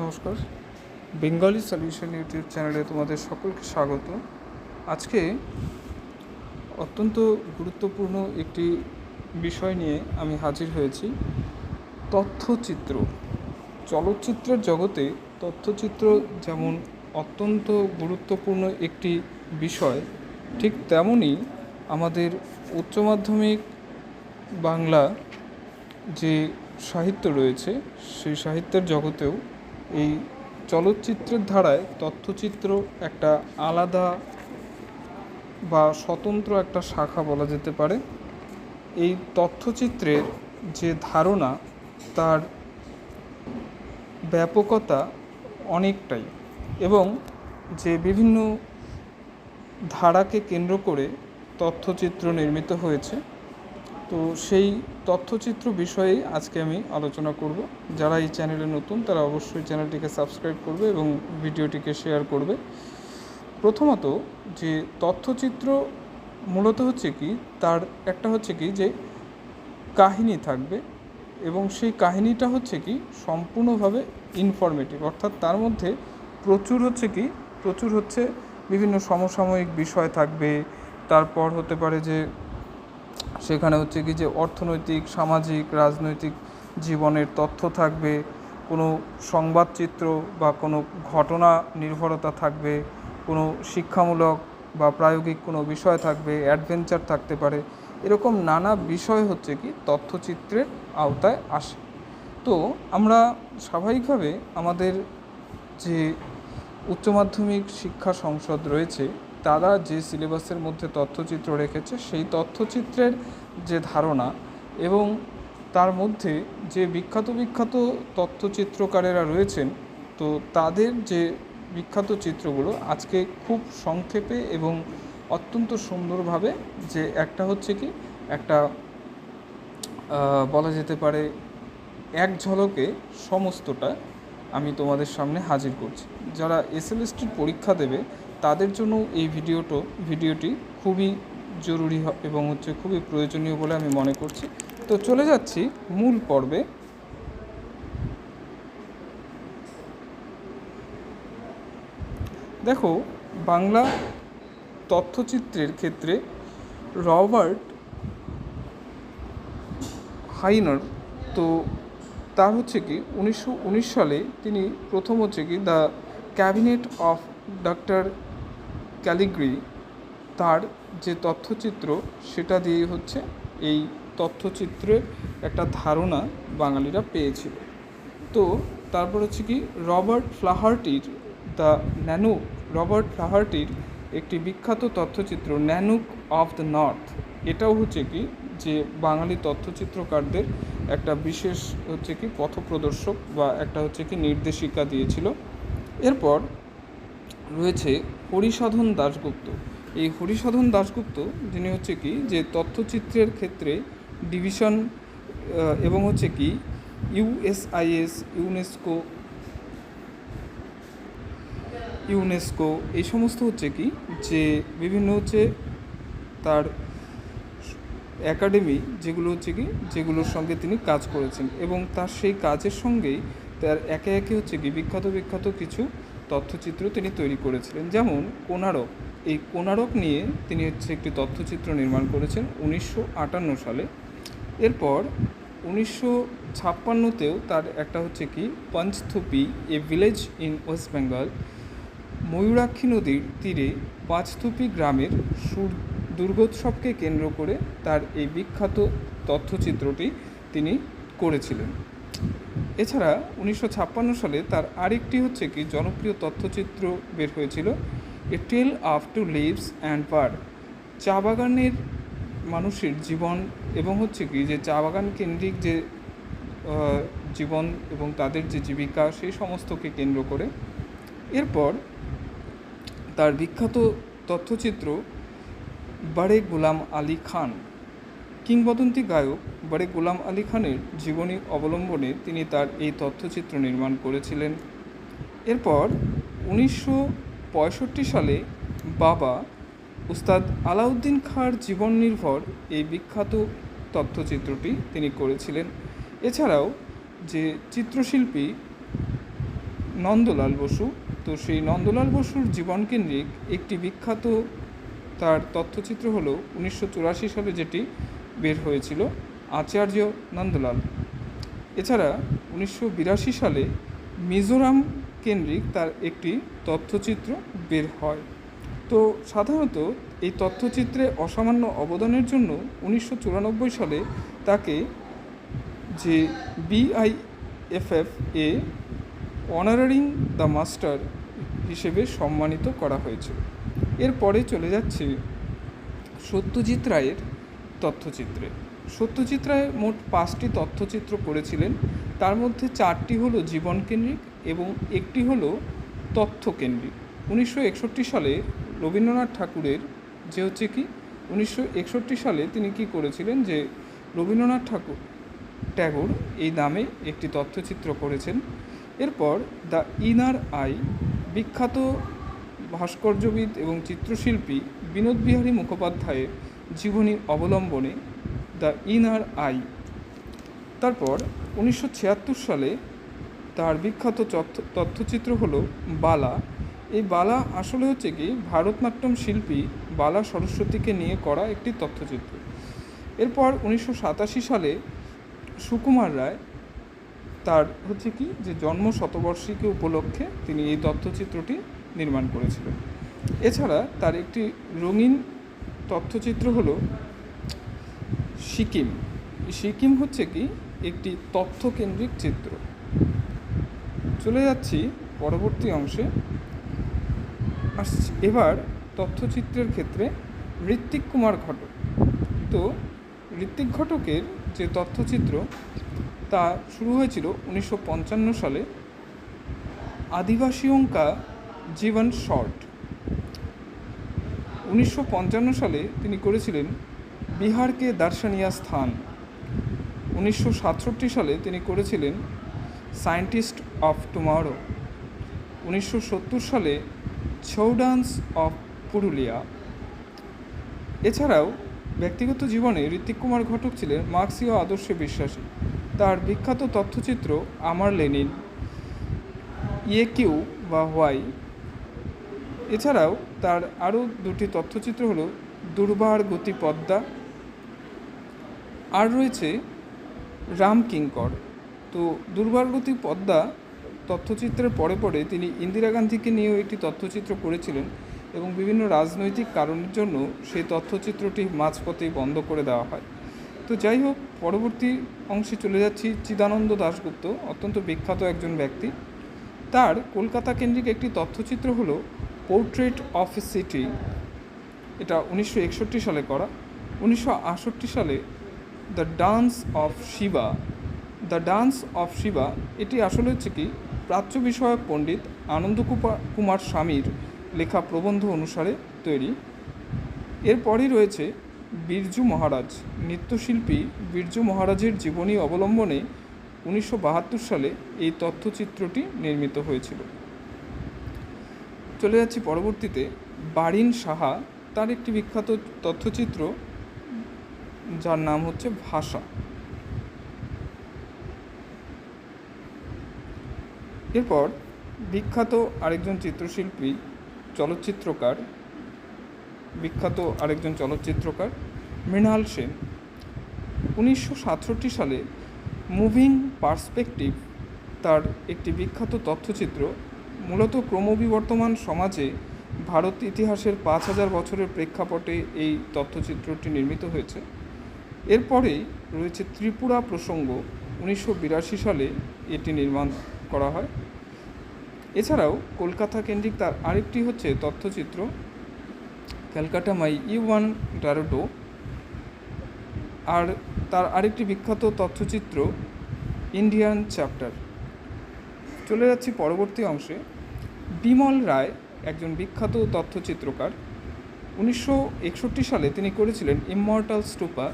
নমস্কার, Bengali solution YouTube চ্যানেলে তোমাদের সকলকে স্বাগত। আজকে অত্যন্ত গুরুত্বপূর্ণ একটি বিষয় নিয়ে আমি হাজির হয়েছি। তথ্যচিত্র। চলচ্চিত্রের জগতে তথ্যচিত্র যেমন অত্যন্ত গুরুত্বপূর্ণ একটি বিষয়, ঠিক তেমনই আমাদের উচ্চ মাধ্যমিক বাংলা যে সাহিত্য রয়েছে সেই সাহিত্যের জগতেও এই চলচ্চিত্রের ধারায় তথ্যচিত্র একটা আলাদা বা স্বতন্ত্র একটা শাখা বলা যেতে পারে। এই তথ্যচিত্রের যে ধারণা, তার ব্যাপকতা অনেকটাই, এবং যে বিভিন্ন ধারাকে কেন্দ্র করে তথ্যচিত্র নির্মিত হয়েছে, তো সেই তথ্যচিত্র বিষয়ে আজকে আমি আলোচনা করব। যারা এই চ্যানেলে নতুন তারা অবশ্যই চ্যানেলটিকে সাবস্ক্রাইব করবে এবং ভিডিওটিকে শেয়ার করবে। প্রথমত, যে তথ্যচিত্র মূলত হচ্ছে কি, তার একটা হচ্ছে কি যে কাহিনী থাকবে, এবং সেই কাহিনীটা হচ্ছে কি সম্পূর্ণভাবে ইনফরমেটিভ, অর্থাৎ তার মধ্যে প্রচুর হচ্ছে বিভিন্ন সমসাময়িক বিষয় থাকবে। তারপর হতে পারে যে সেখানে হচ্ছে কি যে অর্থনৈতিক, সামাজিক, রাজনৈতিক জীবনের তথ্য থাকবে, কোনো সংবাদচিত্র বা কোনো ঘটনা নির্ভরতা থাকবে, কোনো শিক্ষামূলক বা প্রায়োগিক কোনো বিষয় থাকবে, অ্যাডভেঞ্চার থাকতে পারে। এরকম নানা বিষয় হচ্ছে কি তথ্যচিত্রের আওতায় আসে। তো আমরা স্বাভাবিকভাবে আমাদের যে উচ্চ মাধ্যমিক শিক্ষা সংসদ রয়েছে, তারা যে সিলেবাসের মধ্যে তথ্যচিত্র রেখেছে, সেই তথ্যচিত্রের যে ধারণা এবং তার মধ্যে যে বিখ্যাত তথ্যচিত্রকারেরা রয়েছেন, তো তাদের যে বিখ্যাত চিত্রগুলো আজকে খুব সংক্ষেপে এবং অত্যন্ত সুন্দরভাবে, যে একটা হচ্ছে কি একটা বলা যেতে পারে এক ঝলকে সমস্তটা আমি তোমাদের সামনে হাজির করছি। যারা এসএলএসটির পরীক্ষা দেবে তাদের জন্য এই ভিডিওটি খুবই জরুরি এবং হচ্ছে খুবই প্রয়োজনীয় বলে আমি মনে করছি। তো চলে যাচ্ছি মূল পর্বে। দেখো, বাংলা তথ্যচিত্রের ক্ষেত্রে রবার্ট হাইনার, তো তার হচ্ছে কি 1919 সালে তিনি প্রথম হচ্ছে কি দ্য ক্যাবিনেট অফ ডক্টর ক্যালিগ্রি, তার যে তথ্যচিত্র সেটা দিয়ে হচ্ছে এই তথ্যচিত্রের একটা ধারণা বাঙালিরা পেয়েছিল। তো তারপর হচ্ছে কি রবার্ট ফ্লাহার্টির একটি বিখ্যাত তথ্যচিত্র ন্যানুক অফ দ্য নর্থ, এটাও হচ্ছে কি যে বাঙালি তথ্যচিত্রকারদের একটা বিশেষ হচ্ছে কি পথপ্রদর্শক বা একটা হচ্ছে কি নির্দেশিকা দিয়েছিল। এরপর রয়েছে হরিসাধন দাশগুপ্ত। এই হরিসাধন দাশগুপ্ত যিনি হচ্ছে কি যে তথ্যচিত্রের ক্ষেত্রে ডিভিশন এবং হচ্ছে কি ইউএসআইএস, ইউনেস্কো এই সমস্ত হচ্ছে কি যে বিভিন্ন হচ্ছে তার একাডেমি, যেগুলো হচ্ছে কি যেগুলোর সঙ্গে তিনি কাজ করেছেন, এবং তার সেই কাজের সঙ্গেই তার একে একে হচ্ছে কি বিখ্যাত কিছু তথ্যচিত্র তিনি তৈরি করেছিলেন। যেমন কোণারক, এই কোণারক নিয়ে তিনি হচ্ছে একটি তথ্যচিত্র নির্মাণ করেছেন 1958 সালে। এরপর 1956তেও তার একটা হচ্ছে কি Panchthupi, a village in West Bengal, Mayurakshi নদীর তীরে পাঁচথুপি গ্রামের দুর্গোৎসবকে কেন্দ্র করে তার এই বিখ্যাত তথ্যচিত্রটি তিনি করেছিলেন। এছাড়া 1956 সালে তার আরেকটি হচ্ছে কি জনপ্রিয় তথ্যচিত্র বের হয়েছিল, a tale of two leaves and bird, চা বাগানের মানুষের জীবন এবং হচ্ছে কি যে চা বাগান কেন্দ্রিক যে জীবন এবং তাদের যে জীবিকা সেই সমস্তকে কেন্দ্র করে। এরপর তার বিখ্যাত তথ্যচিত্র বড়ে গোলাম আলী খান, কিংবদন্তি গায়ক বড়ে গোলাম আলী খানের জীবনী অবলম্বনে তিনি তার এই তথ্যচিত্র নির্মাণ করেছিলেন। এরপর 1965 সালে বাবা উস্তাদ আলাউদ্দিন খাঁর জীবন নির্ভর এই বিখ্যাত তথ্যচিত্রটি তিনি করেছিলেন। এছাড়াও যে চিত্রশিল্পী নন্দলাল বসু। তো সেই নন্দলাল বসুর জীবনকেন্দ্রিক একটি বিখ্যাত তার তথ্যচিত্র হলো 1984 সালে যেটি বের হয়েছিল, আচার্য নন্দলাল। এছাড়া 1982 সালে মিজোরাম কেন্দ্রিক তার একটি তথ্যচিত্র বের হয়। তো সাধারণত এই তথ্যচিত্রে অসামান্য অবদানের জন্য 1994 সালে তাকে যে BIFF এ অনারারিং দ্য মাস্টার হিসেবে সম্মানিত করা হয়েছিল। এরপরে চলে যাচ্ছে সত্যজিৎ রায়ের তথ্যচিত্রে। সত্যজিৎ রায় মোট 5টি তথ্যচিত্র করেছিলেন, তার মধ্যে 4টি হলো জীবনকেন্দ্রিক এবং একটি হলো তথ্যকেন্দ্রিক। 1961 সালে রবীন্দ্রনাথ ঠাকুরের যে হচ্ছে কি 1961 সালে তিনি কি করেছিলেন যে রবীন্দ্রনাথ ট্যাগোর এই নামে একটি তথ্যচিত্র করেছেন। এরপর দ্য ইনার আই, বিখ্যাত ভাস্কর্যবিদ এবং চিত্রশিল্পী বিনোদ বিহারী মুখোপাধ্যায়ের জীবনী অবলম্বনে দ্য ইনার আই। তারপর 1976 সালে তার বিখ্যাত তথ্যচিত্র হলো বালা। এই বালা আসলে হচ্ছে কি ভারতনাট্যম শিল্পী বালা সরস্বতীকে নিয়ে করা একটি তথ্যচিত্র। এরপর 1987 সালে সুকুমার রায় তার হচ্ছে কি যে জন্ম শতবর্ষিকী উপলক্ষে তিনি এই তথ্যচিত্রটি নির্মাণ করেছিলেন। এছাড়া তার একটি রঙিন তথ্যচিত্র হলো সিকিম। সিকিম হচ্ছে কি একটি তথ্যকেন্দ্রিক চিত্র। চলে যাচ্ছি পরবর্তী অংশে। এবার তথ্যচিত্রের ক্ষেত্রে ঋত্বিক কুমার ঘটক। তো ঋত্বিক ঘটকের যে তথ্যচিত্র তা শুরু হয়েছিল 1955 সালে, আদিবাসীও কা জীবন শর্ট। 1955 সালে তিনি করেছিলেন বিহারকে দার্শনিয়া স্থান। 1967 সালে তিনি করেছিলেন সায়েন্টিস্ট অফ টুমরো। 1970 সালে ছৌ ডান্স অফ পুরুলিয়া। এছাড়াও ব্যক্তিগত জীবনে ঋত্বিক কুমার ঘটক ছিলেন মার্ক্সীয় আদর্শে বিশ্বাসী। তার বিখ্যাত তথ্যচিত্র আমার লেনিন, কিউ বা হোয়াই। এছাড়াও তার আরও 2টি তথ্যচিত্র হলো দুর্বার গতি পদ্মা, আর রয়েছে রাম কিঙ্কর। তো দুর্বার গতি পদ্মা তথ্যচিত্রের পরে পরে তিনি ইন্দিরা গান্ধীকে নিয়েও একটি তথ্যচিত্র করেছিলেন এবং বিভিন্ন রাজনৈতিক কারণের জন্য সেই তথ্যচিত্রটি মাঝপথেই বন্ধ করে দেওয়া হয়। তো যাই হোক, পরবর্তী অংশে চলে যাচ্ছি। চিদানন্দ দাশগুপ্ত অত্যন্ত বিখ্যাত একজন ব্যক্তি। তার কলকাতা কেন্দ্রিক একটি তথ্যচিত্র হলো পোর্ট্রেট অফ এ সিটি। এটা 1961 সালে করা। 1968 সালে the dance of Shiva. The dance of Shiva এটি আসলে হচ্ছে কি প্রাচ্য বিষয়ক পণ্ডিত আনন্দ কুমার স্বামীর লেখা প্রবন্ধ অনুসারে তৈরি। এরপরই রয়েছে বিরজু মহারাজ। নৃত্যশিল্পী বিরজু মহারাজের জীবনী অবলম্বনে 1972 সালে এই তথ্যচিত্রটি নির্মিত হয়েছিল। চলে যাচ্ছি পরবর্তীতে বারিন সাহা, তার একটি বিখ্যাত তথ্যচিত্র যার নাম হচ্ছে ভাষা। এরপর বিখ্যাত আরেকজন চিত্রশিল্পী চলচ্চিত্রকার মৃণাল সেন। 1967 সালে মুভিং পার্সপেক্টিভ তার একটি বিখ্যাত তথ্যচিত্র। মূলত ক্রমবিবর্তমান সমাজে ভারত ইতিহাসের 5000 বছরের প্রেক্ষাপটে এই তথ্যচিত্রটি নির্মিত হয়েছে। এরপরেই রয়েছে ত্রিপুরা প্রসঙ্গ। 1982 সালে এটি নির্মাণ করা হয়। এছাড়াও কলকাতা কেন্দ্রিক তার আরেকটি হচ্ছে তথ্যচিত্র ক্যালকাটা মাই ইউয়ান ডারোটো। আর তার আরেকটি বিখ্যাত তথ্যচিত্র ইন্ডিয়ান চ্যাপ্টার। চলে যাচ্ছি পরবর্তী অংশে। বিমল রায় একজন বিখ্যাত তথ্যচিত্রকার। 1961 সালে তিনি করেছিলেন ইমমর্টাল স্টুপা।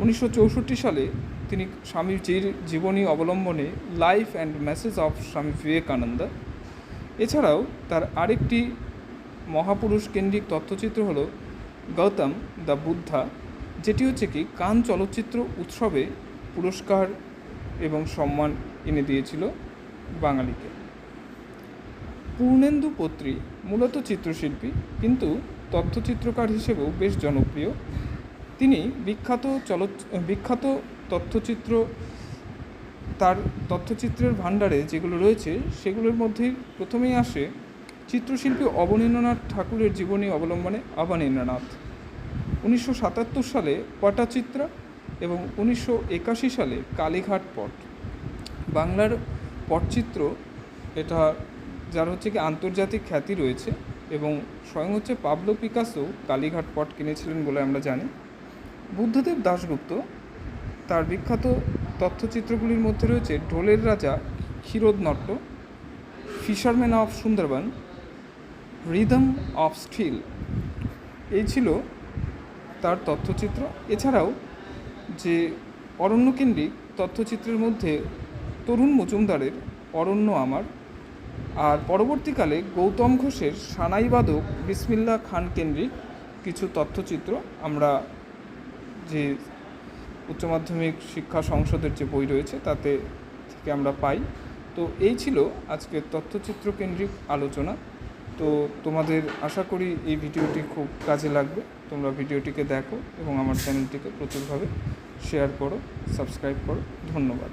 1964 সালে তিনি স্বামীজির জীবনী অবলম্বনে life and message of Swami Vivekananda. এছাড়াও তার আরেকটি মহাপুরুষ কেন্দ্রিক তথ্যচিত্র হলো গৌতম দ্য বুদ্ধা, যেটি হচ্ছে কি কান চলচ্চিত্র উৎসবে পুরস্কার এবং সম্মান এনে দিয়েছিল বাঙালিকে। পূর্ণেন্দু পত্রী মূলত চিত্রশিল্পী, কিন্তু তথ্যচিত্রকার হিসেবেও বেশ জনপ্রিয়। তিনি বিখ্যাত তথ্যচিত্র, তার তথ্যচিত্রের ভাণ্ডারে যেগুলো রয়েছে সেগুলোর মধ্যেই প্রথমেই আসে চিত্রশিল্পী অবনীন্দ্রনাথ ঠাকুরের জীবনী অবলম্বনে অবনীন্দ্রনাথ। 1977 সালে পটচিত্রা এবং 1981 সালে কালীঘাট পট। বাংলার পটচিত্র, এটা যার হচ্ছে কি আন্তর্জাতিক খ্যাতি রয়েছে, এবং স্বয়ং হচ্ছে পাবলো পিকাসো কালীঘাট পট কিনেছিলেন বলে আমরা জানি। বুদ্ধদেব দাশগুপ্ত, তার বিখ্যাত তথ্যচিত্রগুলির মধ্যে রয়েছে ঢোলের রাজা Kshirodnatta, fisherman of Sundarban, rhythm of steel. এই ছিল তার তথ্যচিত্র। এছাড়াও যে অরণ্যকেন্দ্রিক তথ্যচিত্রের মধ্যে তরুণ মজুমদারের অরণ্য আমার, আর পরবর্তীকালে গৌতম ঘোষের সানাইবাদক বিসমিল্লা খান কেন্দ্রিক কিছু তথ্যচিত্র আমরা যে উচ্চ মাধ্যমিক শিক্ষা সংসদের যে বই রয়েছে তাতে থেকে আমরা পাই। তো এই ছিল আজকের তথ্যচিত্র কেন্দ্রিক আলোচনা। তো তোমাদের আশা করি এই ভিডিওটি খুব কাজে লাগবে। তোমরা ভিডিওটিকে দেখো এবং আমার চ্যানেলটিকে প্রচুরভাবে শেয়ার করো, সাবস্ক্রাইব করো। ধন্যবাদ।